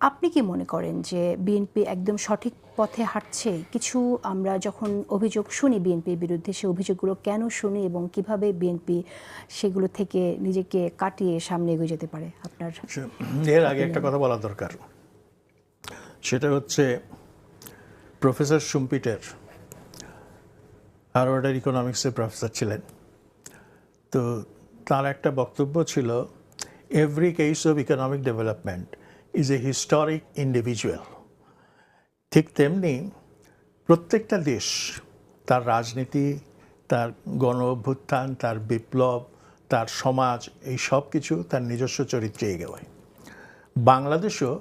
আপনি কি মনে করেন যে বিএনপি একদম সঠিক পথে হাঁটছে? কিছু আমরা যখন অভিযোগ শুনি বিএনপির বিরুদ্ধে, সে অভিযোগগুলো কেন শুনি এবং কিভাবে বিএনপি সেগুলো থেকে নিজেকে কাটিয়ে সামনে এগিয়ে যেতে পারে? আপনার এর আগে একটা কথা বলা দরকার, সেটা হচ্ছে প্রফেসর শুম্পিটার হার্ভার্ডের ইকোনমিক্সের প্রফেসর ছিলেন। তো তার একটা বক্তব্য ছিল, every case of economic development is a historic individual. ঠিক তেমনি প্রত্যেকটা দেশ তার রাজনীতি, তার গণ অভ্যুত্থান, তার বিপ্লব, তার সমাজ, এই সব কিছু তার নিজস্ব চরিত্রে এগোয়। বাংলাদেশও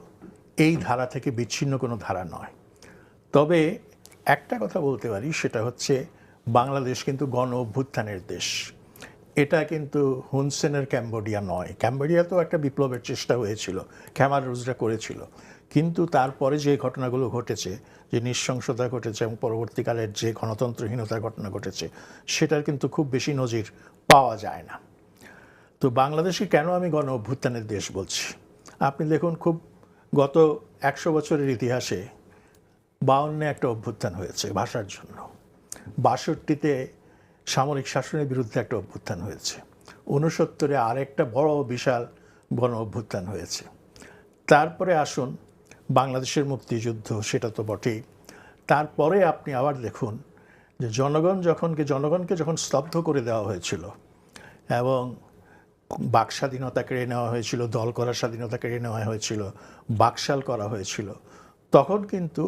এই ধারা থেকে বিচ্ছিন্ন কোনো ধারা নয়। তবে একটা কথা বলতে পারি, সেটা হচ্ছে বাংলাদেশ কিন্তু গণ অভ্যুত্থানের দেশ। এটা কিন্তু হুন সেনের ক্যাম্বোডিয়া নয়। ক্যাম্বোডিয়াতেও একটা বিপ্লবের চেষ্টা হয়েছিল, খ্যামার রুজরা করেছিল, কিন্তু তারপরে যে ঘটনাগুলো ঘটেছে, যে নৃশংসতা ঘটেছে এবং পরবর্তীকালের যে গণতন্ত্রহীনতার ঘটনা ঘটেছে, সেটার কিন্তু খুব বেশি নজির পাওয়া যায় না। তো বাংলাদেশে কেন আমি গণ অভ্যুত্থানের দেশ বলছি, আপনি দেখুন, খুব গত 100 বছরের ইতিহাসে 52-এ একটা অভ্যুত্থান হয়েছে ভাষার জন্য, 62-তে সামরিক শাসনের বিরুদ্ধে একটা অভ্যুত্থান হয়েছে, 69-এ আরেকটা বড় বিশাল গণ অভ্যুত্থান হয়েছে। তারপরে আসুন বাংলাদেশের মুক্তিযুদ্ধ, সেটা তো বটেই। তারপরে আপনি আবার দেখুন যে জনগণকে যখন স্তব্ধ করে দেওয়া হয়েছিল এবং বাক স্বাধীনতা কেড়ে নেওয়া হয়েছিল, দল করার স্বাধীনতা কেড়ে নেওয়া হয়েছিল, বাকশাল করা হয়েছিল, তখন কিন্তু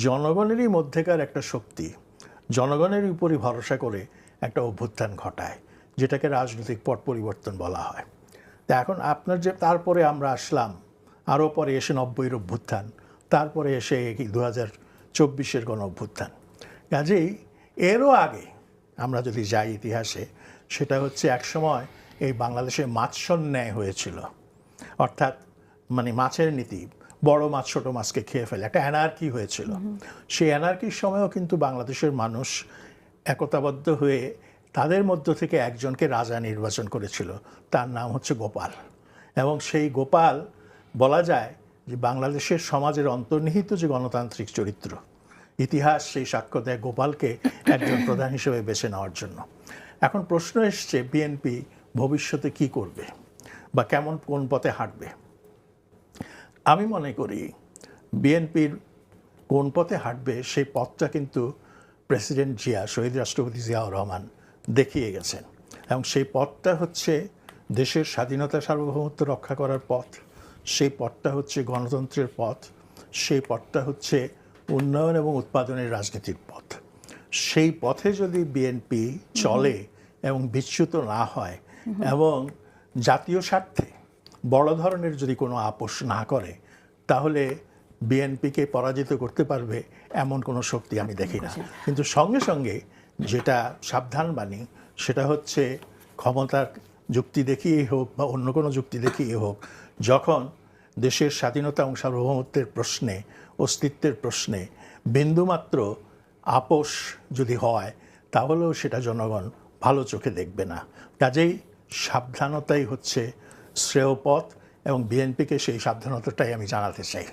জনগণেরই মধ্যেকার একটা শক্তি জনগণের উপরই ভরসা করে একটা অভ্যুত্থান ঘটায়, যেটাকে রাজনৈতিক পট পরিবর্তন বলা হয়। তা এখন আপনার যে তারপরে আমরা আসলাম, আরও পরে এসে 90-এর অভ্যুত্থান, তারপরে এসে 2024-এর গণ অভ্যুত্থান। কাজেই এরও আগে আমরা যদি যাই ইতিহাসে, সেটা হচ্ছে একসময় এই বাংলাদেশে মাছসন ন্যায় হয়েছিল, অর্থাৎ মানে মাছের নীতি, বড় মাছ ছোট মাছকে খেয়ে ফেলে, একটা অ্যানার্কি হয়েছিল। সেই অ্যানার্কির সময়ও কিন্তু বাংলাদেশের মানুষ একতাবদ্ধ হয়ে তাদের মধ্য থেকে একজনকে রাজা নির্বাচন করেছিল, তার নাম হচ্ছে গোপাল। এবং সেই গোপাল বলা যায় যে বাংলাদেশের সমাজের অন্তর্নিহিত যে গণতান্ত্রিক চরিত্র, ইতিহাস সেই সাক্ষ্য দেয় গোপালকে একজন প্রধান হিসেবে বেছে নেওয়ার জন্য। এখন প্রশ্ন এসছে, বিএনপি ভবিষ্যতে কি করবে বা কোন পথে হাঁটবে? আমি মনে করি বিএনপির কোন পথে হাঁটবে সেই পথটা কিন্তু প্রেসিডেন্ট জিয়া, শহীদ রাষ্ট্রপতি জিয়াউর রহমান দেখিয়ে গেছেন। এবং সেই পথটা হচ্ছে দেশের স্বাধীনতা সার্বভৌমত্ব রক্ষা করার পথ, সেই পথটা হচ্ছে গণতন্ত্রের পথ, সেই পথটা হচ্ছে উন্নয়ন এবং উৎপাদনের রাজনীতির পথ। সেই পথে যদি বিএনপি চলে এবং বিচ্যুত না হয় এবং জাতীয় স্বার্থে বড় ধরনের যদি কোনো আপোষ না করে, তাহলে বিএনপিকে পরাজিত করতে পারবে এমন কোনো শক্তি আমি দেখি না। কিন্তু সঙ্গে সঙ্গে যেটা সাবধান বাণী, সেটা হচ্ছে ক্ষমতার যুক্তি দেখিয়ে হোক বা অন্য কোনো যুক্তি দেখিয়ে হোক, যখন দেশের স্বাধীনতা এবং সার্বভৌমত্বের প্রশ্নে, অস্তিত্বের প্রশ্নে বিন্দুমাত্র আপোষ যদি হয়, তাহলেও সেটা জনগণ ভালো চোখে দেখবে না। কাজেই সাবধানতাই হচ্ছে শ্রেয় পথ এবং বিএনপিকে সেই সাবধানতাটাই আমি জানাতে চাই।